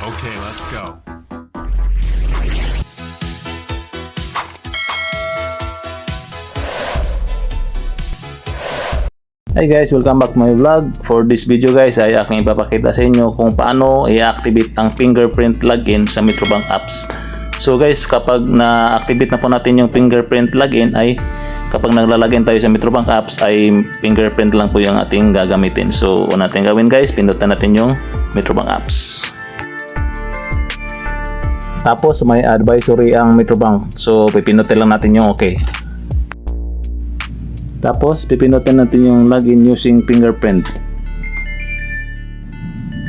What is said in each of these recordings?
Okay, let's go. Hi guys, welcome back to my vlog. For this video guys ay aking ipapakita sa inyo kung paano i-activate ang fingerprint login sa Metrobank apps. So guys, kapag na-activate na po natin yung fingerprint login ay kapag naglalagin tayo sa Metrobank apps ay fingerprint lang po yung ating gagamitin. So una natin gawin guys, pindutan natin yung Metrobank apps. Tapos may advisory ang Metrobank. So pipindutin lang natin yung okay. Tapos pipindutin natin yung login using fingerprint.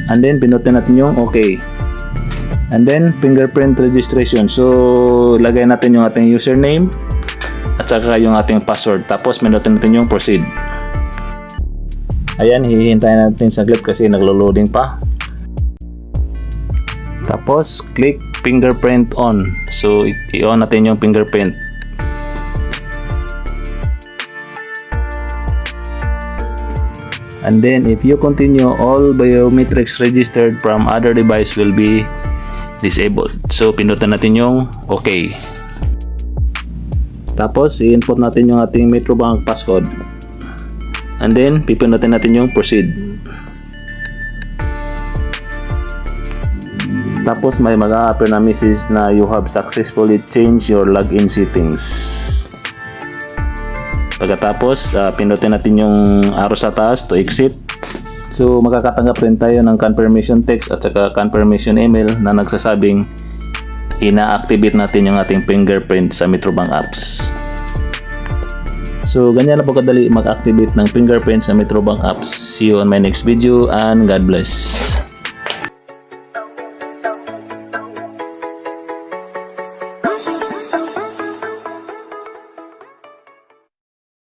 And then pindutin natin yung okay. And then fingerprint registration. So lagay natin yung ating username at saka yung ating password. Tapos pindutin natin yung proceed. Ayan, hihintayin natin saglit kasi naglo-loading pa. Tapos click fingerprint on. So i-on natin yung fingerprint. And then if you continue, all biometrics registered from other device will be disabled. So pindutin natin yung okay. Tapos i-input natin yung ating Metrobank passcode. And then pipindutin natin yung proceed. Tapos may mag-a-appear na message na you have successfully changed your login settings. Pagkatapos, pindutin natin yung arrow sa taas to exit. So, makakatanggap rin tayo ng confirmation text at saka confirmation email na nagsasabing ina-activate natin yung ating fingerprint sa Metrobank apps. So, ganyan lang po kadali mag-activate ng fingerprint sa Metrobank apps. See you on my next video and God bless.